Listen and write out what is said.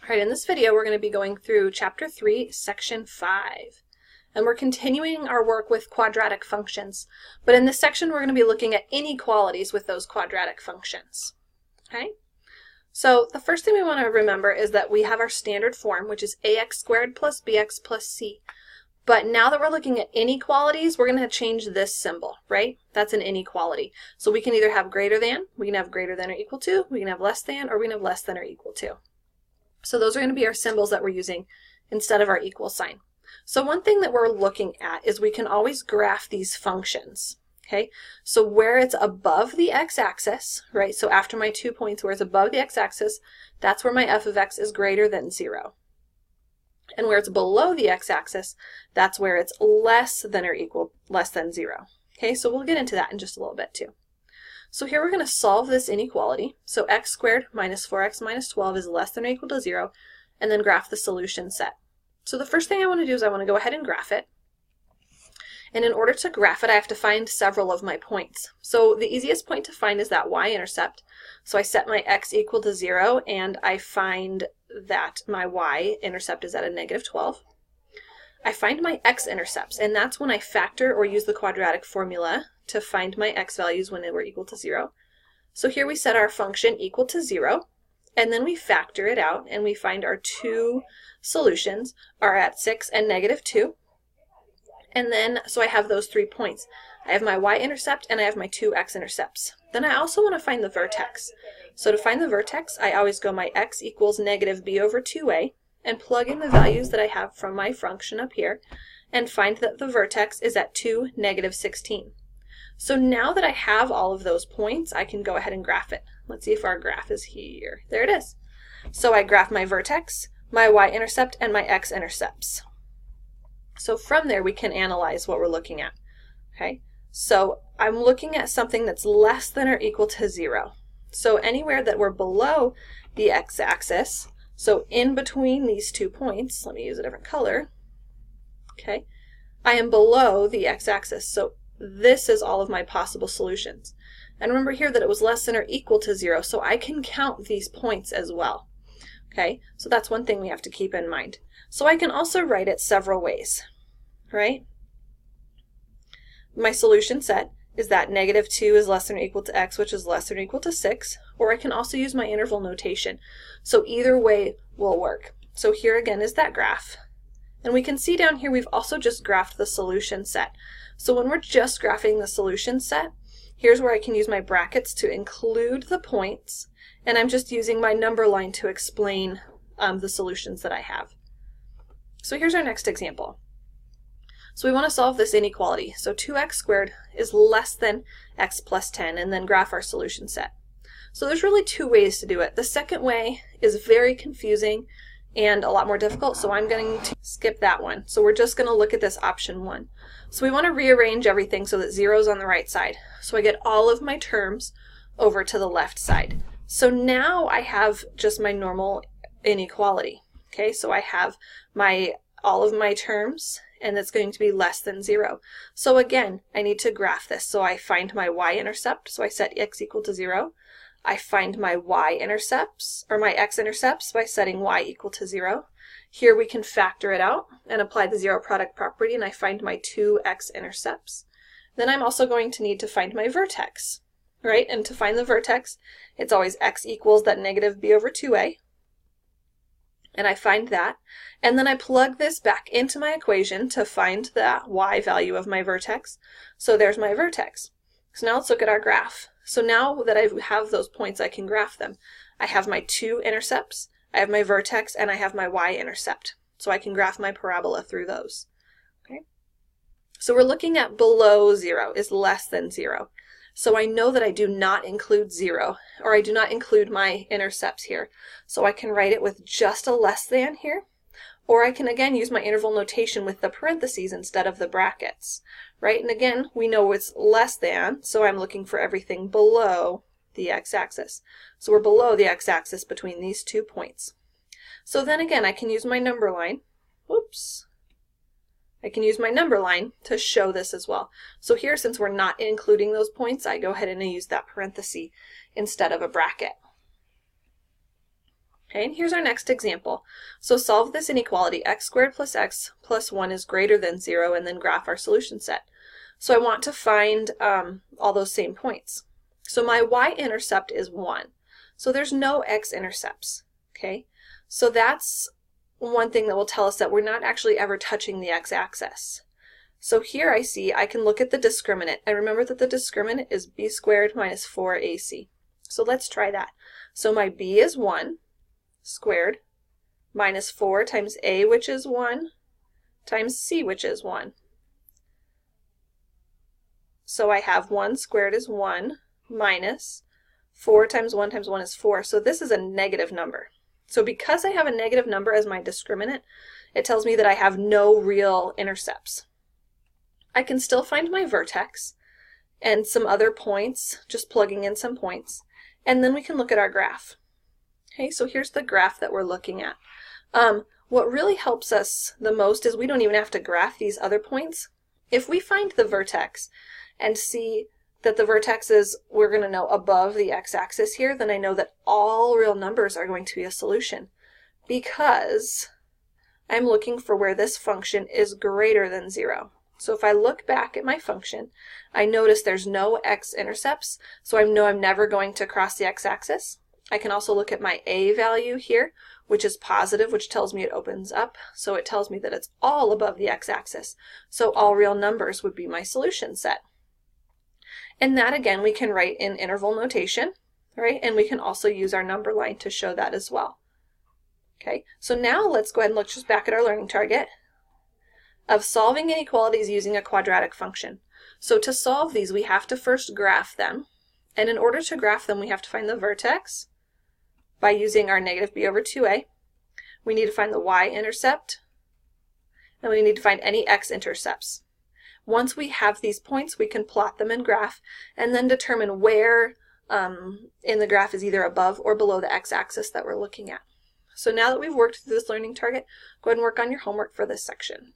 Alright, in this video we're going to be going through Chapter 3, Section 5. And we're continuing our work with quadratic functions. But in this section we're going to be looking at inequalities with those quadratic functions. Okay? So the first thing we want to remember is that we have our standard form, which is ax squared plus bx plus c. But now that we're looking at inequalities, we're going to change this symbol, right? That's an inequality. So we can either have greater than, we can have greater than or equal to, we can have less than, or we can have less than or equal to. So those are going to be our symbols that we're using instead of our equal sign. So one thing that we're looking at is we can always graph these functions. Okay, so where it's above the x-axis, right, so after my 2 points where it's above the x-axis, that's where my f of x is greater than 0. And where it's below the x-axis, that's where it's less than or equal, less than 0. Okay, so we'll get into that in just a little bit too. So here we're going to solve this inequality. So x squared minus 4x minus 12 is less than or equal to 0, and then graph the solution set. So the first thing I want to do is I want to go ahead and graph it. And in order to graph it, I have to find several of my points. So the easiest point to find is that y-intercept. So I set my x equal to 0, and I find that my y-intercept is at a negative 12. I find my x-intercepts, and that's when I factor or use the quadratic formula to find my x values when they were equal to 0. So here we set our function equal to 0, and then we factor it out, and we find our two solutions are at 6 and negative 2. And then, so I have those 3 points. I have my y-intercept and I have my two x-intercepts. Then I also want to find the vertex. So to find the vertex, I always go my x equals negative b over 2a and plug in the values that I have from my function up here and find that the vertex is at 2, negative 16. So now that I have all of those points, I can go ahead and graph it. Let's see if our graph is here. There it is. So I graph my vertex, my y-intercept, and my x-intercepts. So from there we can analyze what we're looking at. Okay, so I'm looking at something that's less than or equal to 0. So anywhere that we're below the x-axis, so in between these 2 points, let me use a different color. Okay, I am below the x-axis. So this is all of my possible solutions. And remember here that it was less than or equal to 0, so I can count these points as well. Okay, so that's one thing we have to keep in mind. So I can also write it several ways, right? My solution set is that negative 2 is less than or equal to x, which is less than or equal to 6, or I can also use my interval notation. So either way will work. So here again is that graph. And we can see down here we've also just graphed the solution set. So when we're just graphing the solution set, here's where I can use my brackets to include the points, and I'm just using my number line to explain the solutions that I have. So here's our next example. So we want to solve this inequality. So 2x squared is less than x plus 10, and then graph our solution set. So there's really 2 ways to do it. The second way is very confusing and a lot more difficult, so I'm going to skip that one. So we're just going to look at this option 1. So we want to rearrange everything so that 0 is on the right side. So I get all of my terms over to the left side. So now I have just my normal inequality. Okay, so I have all of my terms, and it's going to be less than 0. So again, I need to graph this. So I find my y-intercept, so I set x equal to 0. I find my y-intercepts, or my x-intercepts, by setting y equal to 0. Here we can factor it out and apply the zero product property, and I find my two x-intercepts. Then I'm also going to need to find my vertex, right? And to find the vertex, it's always x equals that negative b over 2a. And I find that, and then I plug this back into my equation to find the y value of my vertex. So there's my vertex. So now let's look at our graph. So now that I have those points, I can graph them. I have my two intercepts, I have my vertex, and I have my y-intercept. So I can graph my parabola through those. Okay. So we're looking at below 0 is less than 0. So I know that I do not include 0, or I do not include my intercepts here. So I can write it with just a less than here, or I can again use my interval notation with the parentheses instead of the brackets, right? And again, we know it's less than, so I'm looking for everything below the x-axis. So we're below the x-axis between these 2 points. So then again, I can use my number line. Whoops. I can use my number line to show this as well. So here, since we're not including those points, I go ahead and use that parenthesis instead of a bracket. Okay, and here's our next example. So solve this inequality, x squared plus x plus 1 is greater than 0, and then graph our solution set. So I want to find all those same points. So my y-intercept is 1. So there's no x-intercepts, okay? So that's one thing that will tell us that we're not actually ever touching the x-axis. So here I see I can look at the discriminant, and remember that the discriminant is b squared minus 4ac. So let's try that. So my b is 1 squared minus 4 times a, which is 1, times c, which is 1. So I have 1 squared is 1 minus 4 times 1 times 1 is 4. So this is a negative number. So because I have a negative number as my discriminant, it tells me that I have no real intercepts. I can still find my vertex and some other points, just plugging in some points, and then we can look at our graph. Okay, so here's the graph that we're looking at. What really helps us the most is we don't even have to graph these other points. If we find the vertex and see that the vertex is, we're going to know, above the x-axis here, then I know that all real numbers are going to be a solution, because I'm looking for where this function is greater than 0. So if I look back at my function, I notice there's no x-intercepts, so I know I'm never going to cross the x-axis. I can also look at my a value here, which is positive, which tells me it opens up, so it tells me that it's all above the x-axis. So all real numbers would be my solution set. And that, again, we can write in interval notation, right? And we can also use our number line to show that as well. Okay, so now let's go ahead and look just back at our learning target of solving inequalities using a quadratic function. So to solve these, we have to first graph them. And in order to graph them, we have to find the vertex by using our negative b over 2a. We need to find the y-intercept, and we need to find any x-intercepts. Once we have these points, we can plot them in graph and then determine where in the graph is either above or below the x-axis that we're looking at. So now that we've worked through this learning target, go ahead and work on your homework for this section.